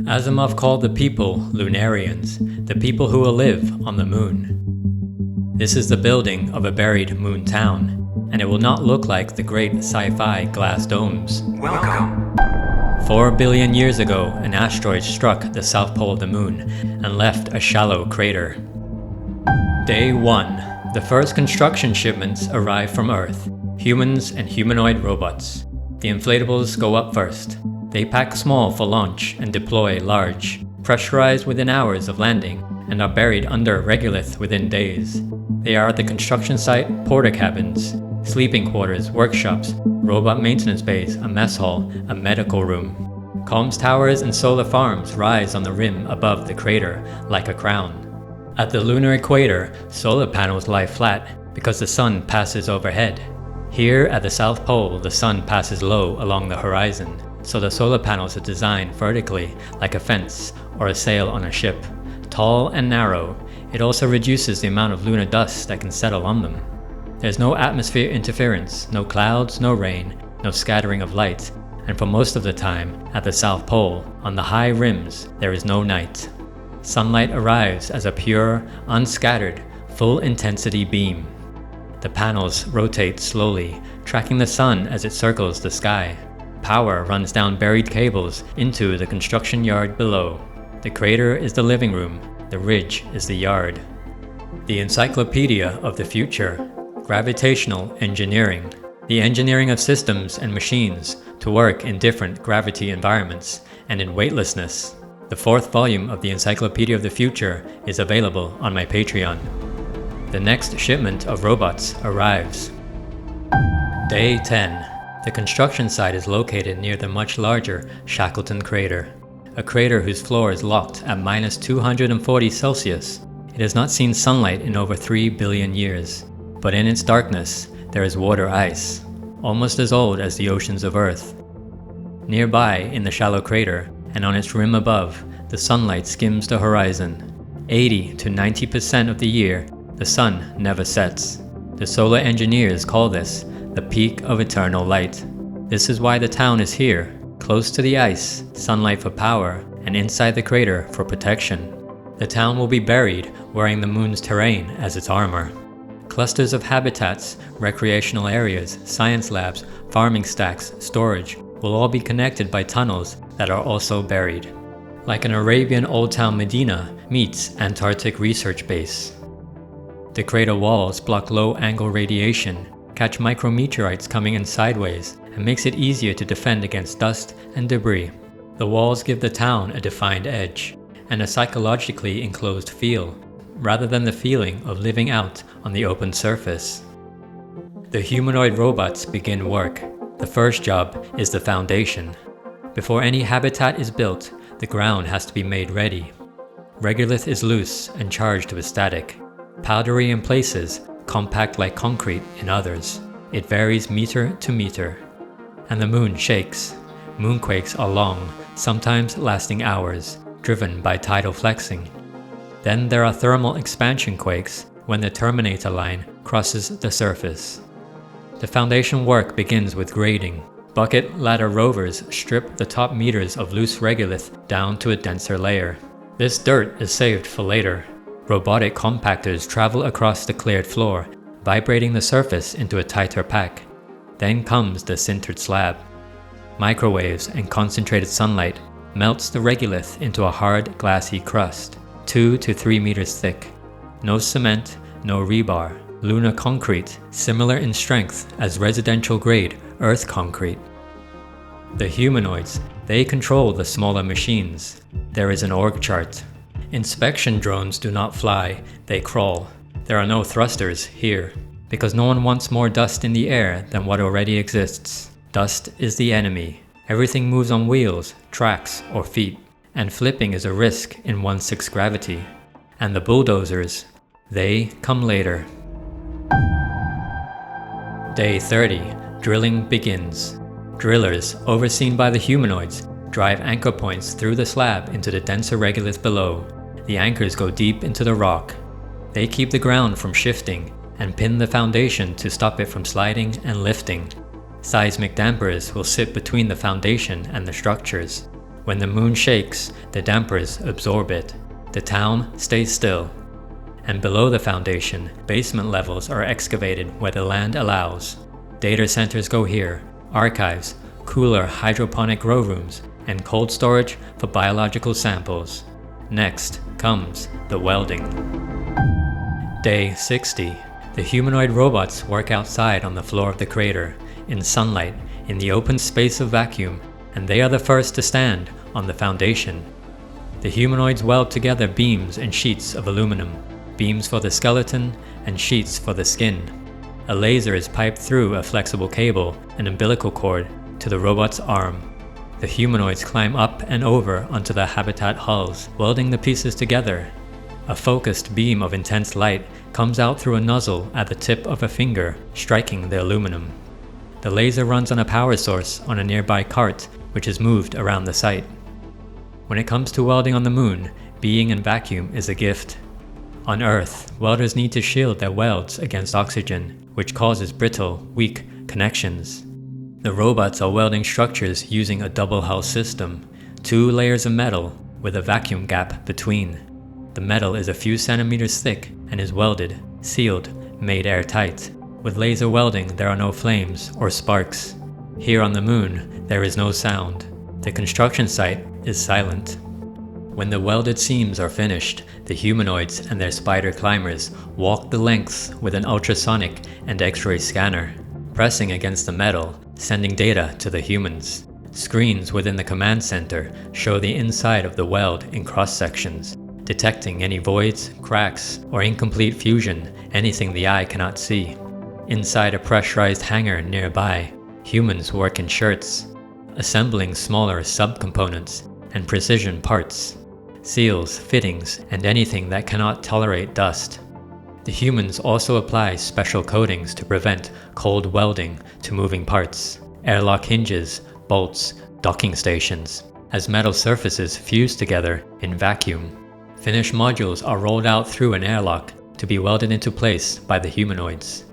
Asimov called the people Lunarians, the people who will live on the moon. This is the building of a buried moon town, and it will not look like the great sci-fi glass domes. Welcome! 4 billion years ago, an asteroid struck the south pole of the moon and left a shallow crater. Day 1. The first construction shipments arrive from Earth, humans and humanoid robots. The inflatables go up first. They pack small for launch and deploy large, pressurized within hours of landing, and are buried under regolith within days. They are at the construction site porta cabins, sleeping quarters, workshops, robot maintenance bays, a mess hall, a medical room. Comms towers and solar farms rise on the rim above the crater like a crown. At the lunar equator, solar panels lie flat because the sun passes overhead. Here at the South Pole, the sun passes low along the horizon, so the solar panels are designed vertically like a fence or a sail on a ship. Tall and narrow, it also reduces the amount of lunar dust that can settle on them. There's no atmosphere interference, no clouds, no rain, no scattering of light, and for most of the time, at the South Pole, on the high rims, there is no night. Sunlight arrives as a pure, unscattered, full-intensity beam. The panels rotate slowly, tracking the sun as it circles the sky. Power runs down buried cables into the construction yard below. The crater is the living room, the ridge is the yard. The encyclopedia of the future. Gravitational engineering. The engineering of systems and machines to work in different gravity environments and in weightlessness. The 4th volume of the Encyclopedia of the Future is available on my Patreon. The next shipment of robots arrives. Day 10. The construction site is located near the much larger Shackleton crater, a crater whose floor is locked at -240 Celsius. It has not seen sunlight in over 3 billion years, but in its darkness there is water ice, almost as old as the oceans of Earth. Nearby, in the shallow crater, and on its rim above, the sunlight skims the horizon. 80 to 90% of the year, the sun never sets. The solar engineers call this the peak of eternal light. This is why the town is here, close to the ice, sunlight for power, and inside the crater for protection. The town will be buried wearing the moon's terrain as its armor. Clusters of habitats, recreational areas, science labs, farming stacks, storage will all be connected by tunnels that are also buried. Like an Arabian Old Town Medina meets Antarctic research base. The crater walls block low-angle radiation, catch micrometeorites coming in sideways, and makes it easier to defend against dust and debris. The walls give the town a defined edge, and a psychologically enclosed feel, rather than the feeling of living out on the open surface. The humanoid robots begin work. The first job is the foundation. Before any habitat is built, the ground has to be made ready. Regolith is loose and charged with static. Powdery in places, compact like concrete in others. It varies meter to meter. And the moon shakes. Moonquakes are long, sometimes lasting hours, driven by tidal flexing. Then there are thermal expansion quakes when the terminator line crosses the surface. The foundation work begins with grading. Bucket ladder rovers strip the top meters of loose regolith down to a denser layer. This dirt is saved for later. Robotic compactors travel across the cleared floor, vibrating the surface into a tighter pack. Then comes the sintered slab. Microwaves and concentrated sunlight melts the regolith into a hard, glassy crust, 2 to 3 meters thick. No cement, no rebar. Lunar concrete, similar in strength as residential-grade Earth concrete. The humanoids, they control the smaller machines. There is an org chart. Inspection drones do not fly, they crawl. There are no thrusters here, because no one wants more dust in the air than what already exists. Dust is the enemy. Everything moves on wheels, tracks, or feet, and flipping is a risk in 1/6 gravity. And the bulldozers, they come later. Day 30. Drilling begins. Drillers, overseen by the humanoids, drive anchor points through the slab into the denser regolith below. The anchors go deep into the rock. They keep the ground from shifting and pin the foundation to stop it from sliding and lifting. Seismic dampers will sit between the foundation and the structures. When the moon shakes, the dampers absorb it. The town stays still. And below the foundation, basement levels are excavated where the land allows. Data centers go here, archives, cooler hydroponic grow rooms, and cold storage for biological samples. Next comes the welding. Day 60. The humanoid robots work outside on the floor of the crater, in sunlight, in the open space of vacuum, and they are the first to stand on the foundation. The humanoids weld together beams and sheets of aluminum, beams for the skeleton and sheets for the skin. A laser is piped through a flexible cable, an umbilical cord, to the robot's arm. The humanoids climb up and over onto the habitat hulls, welding the pieces together. A focused beam of intense light comes out through a nozzle at the tip of a finger, striking the aluminum. The laser runs on a power source on a nearby cart, which is moved around the site. When it comes to welding on the moon, being in vacuum is a gift. On Earth, welders need to shield their welds against oxygen, which causes brittle, weak connections. The robots are welding structures using a double hull system, 2 layers of metal with a vacuum gap between. The metal is a few centimeters thick and is welded, sealed, made airtight. With laser welding, there are no flames or sparks. Here on the moon, there is no sound. The construction site is silent. When the welded seams are finished, the humanoids and their spider climbers walk the lengths with an ultrasonic and X-ray scanner, pressing against the metal, sending data to the humans. Screens within the command center show the inside of the weld in cross-sections, detecting any voids, cracks, or incomplete fusion, anything the eye cannot see. Inside a pressurized hangar nearby, humans work in shirts, assembling smaller subcomponents and precision parts, seals, fittings, and anything that cannot tolerate dust. The humans also apply special coatings to prevent cold welding to moving parts, airlock hinges, bolts, docking stations, as metal surfaces fuse together in vacuum. Finished modules are rolled out through an airlock to be welded into place by the humanoids.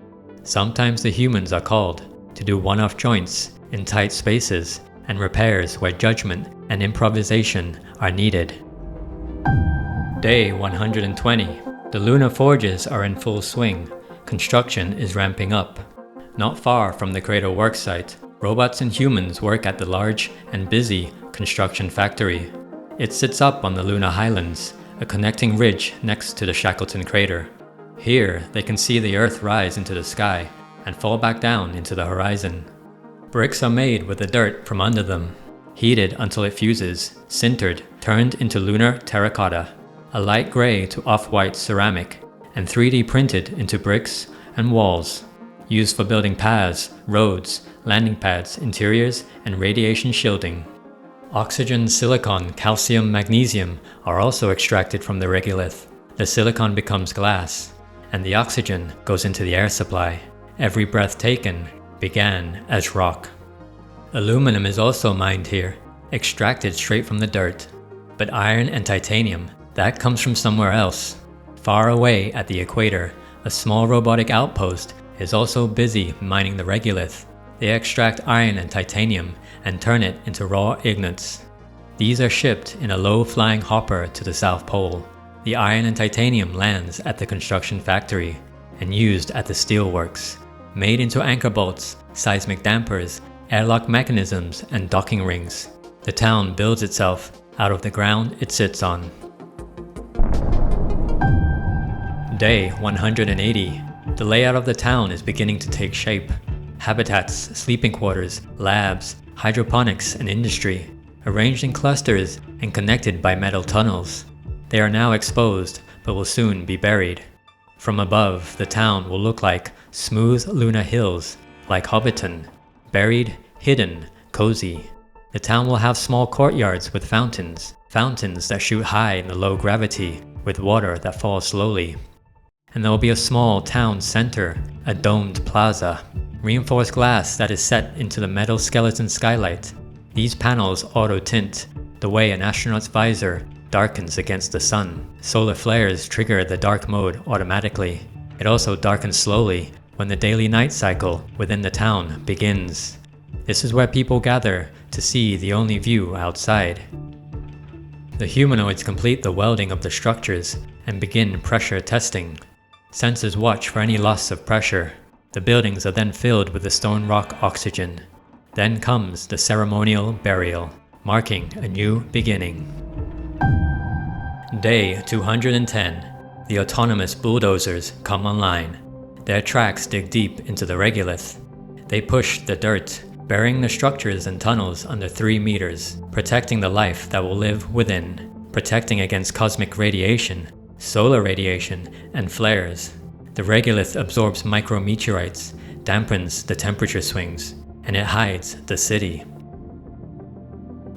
Sometimes the humans are called to do one-off joints in tight spaces and repairs where judgment and improvisation are needed. Day 120. The lunar forges are in full swing. Construction is ramping up. Not far from the crater worksite, robots and humans work at the large and busy construction factory. It sits up on the lunar highlands, a connecting ridge next to the Shackleton crater. Here, they can see the Earth rise into the sky and fall back down into the horizon. Bricks are made with the dirt from under them, heated until it fuses, sintered, turned into lunar terracotta, a light gray to off-white ceramic, and 3D printed into bricks and walls, used for building paths, roads, landing pads, interiors, and radiation shielding. Oxygen, silicon, calcium, magnesium are also extracted from the regolith. The silicon becomes glass, and the oxygen goes into the air supply. Every breath taken began as rock. Aluminum is also mined here, extracted straight from the dirt. But iron and titanium, that comes from somewhere else. Far away at the equator, a small robotic outpost is also busy mining the regolith. They extract iron and titanium and turn it into raw ingots. These are shipped in a low-flying hopper to the South Pole. The iron and titanium lands at the construction factory and used at the steelworks, made into anchor bolts, seismic dampers, airlock mechanisms, and docking rings. The town builds itself out of the ground it sits on. Day 180. The layout of the town is beginning to take shape. Habitats, sleeping quarters, labs, hydroponics, and industry, arranged in clusters and connected by metal tunnels. They are now exposed, but will soon be buried. From above, the town will look like smooth lunar hills, like Hobbiton, buried, hidden, cozy. The town will have small courtyards with fountains that shoot high in the low gravity, with water that falls slowly. And there will be a small town center, a domed plaza, reinforced glass that is set into the metal skeleton skylight. These panels auto-tint, the way an astronaut's visor darkens against the sun. Solar flares trigger the dark mode automatically. It also darkens slowly when the daily night cycle within the town begins. This is where people gather to see the only view outside. The humanoids complete the welding of the structures and begin pressure testing. Sensors watch for any loss of pressure. The buildings are then filled with the stone rock oxygen. Then comes the ceremonial burial, marking a new beginning. Day 210. The autonomous bulldozers come online. Their tracks dig deep into the regolith. They push the dirt, burying the structures and tunnels under 3 meters, protecting the life that will live within, protecting against cosmic radiation, solar radiation, and flares. The regolith absorbs micrometeorites, dampens the temperature swings, and it hides the city.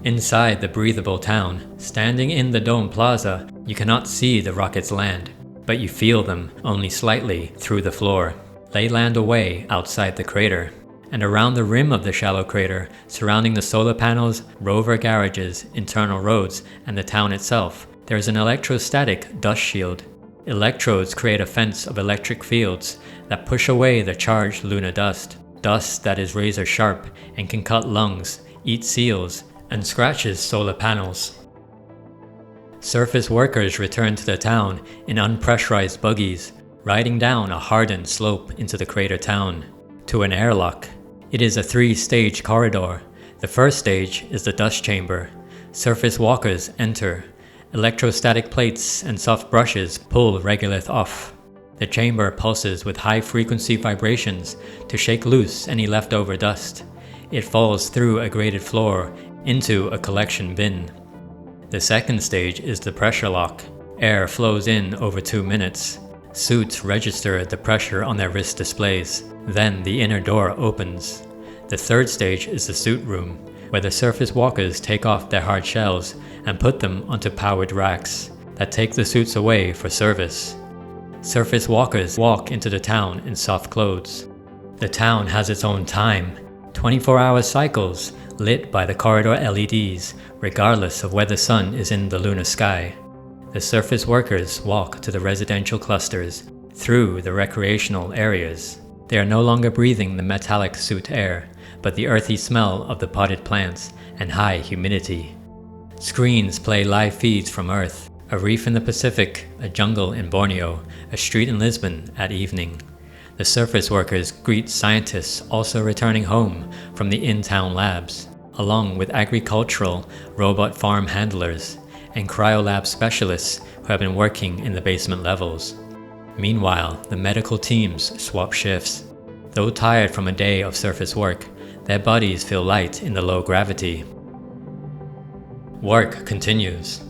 Inside the breathable town, standing in the dome plaza, you cannot see the rockets land, but you feel them only slightly through the floor. They land away outside the crater. And around the rim of the shallow crater, surrounding the solar panels, rover garages, internal roads, and the town itself, there is an electrostatic dust shield. Electrodes create a fence of electric fields that push away the charged lunar dust. Dust that is razor sharp and can cut lungs, eat seals, and scratches solar panels. Surface workers return to the town in unpressurized buggies, riding down a hardened slope into the crater town, to an airlock. It is a 3-stage corridor. The first stage is the dust chamber. Surface walkers enter. Electrostatic plates and soft brushes pull regolith off. The chamber pulses with high-frequency vibrations to shake loose any leftover dust. It falls through a graded floor into a collection bin. The second stage is the pressure lock. Air flows in over 2 minutes. Suits register the pressure on their wrist displays. Then the inner door opens. The third stage is the suit room, where the surface walkers take off their hard shells and put them onto powered racks that take the suits away for service. Surface walkers walk into the town in soft clothes. The town has its own time, 24-hour cycles lit by the corridor LEDs, regardless of where the sun is in the lunar sky. The surface workers walk to the residential clusters, through the recreational areas. They are no longer breathing the metallic soot air, but the earthy smell of the potted plants and high humidity. Screens play live feeds from Earth, a reef in the Pacific, a jungle in Borneo, a street in Lisbon at evening. The surface workers greet scientists also returning home from the in-town labs, along with agricultural robot farm handlers and cryolab specialists who have been working in the basement levels. Meanwhile, the medical teams swap shifts. Though tired from a day of surface work, their bodies feel light in the low gravity. Work continues.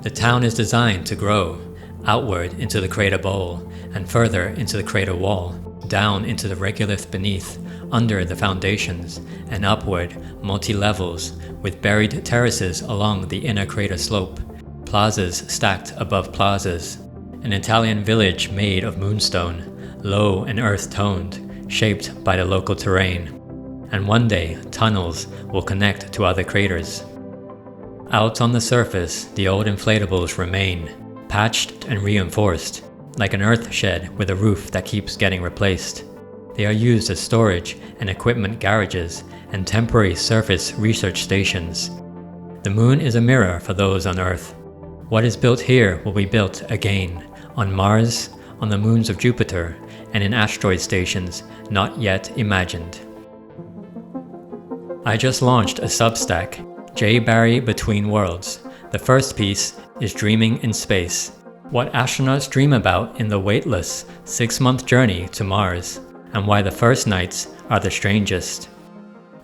The town is designed to grow, outward into the crater bowl, and further into the crater wall, down into the regolith beneath, under the foundations, and upward, multi-levels, with buried terraces along the inner crater slope, plazas stacked above plazas. An Italian village made of moonstone, low and earth-toned, shaped by the local terrain. And one day, tunnels will connect to other craters. Out on the surface, the old inflatables remain, patched and reinforced, like an earth shed with a roof that keeps getting replaced. They are used as storage and equipment garages and temporary surface research stations. The moon is a mirror for those on Earth. What is built here will be built again, on Mars, on the moons of Jupiter, and in asteroid stations not yet imagined. I just launched a Substack, J.Barry Between Worlds. The first piece is Dreaming in Space, what astronauts dream about in the weightless 6-month journey to Mars, and why the first nights are the strangest.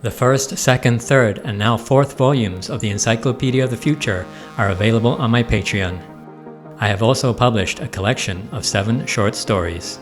The first, second, third, and now fourth volumes of the Encyclopedia of the Future are available on my Patreon. I have also published a collection of 7 short stories.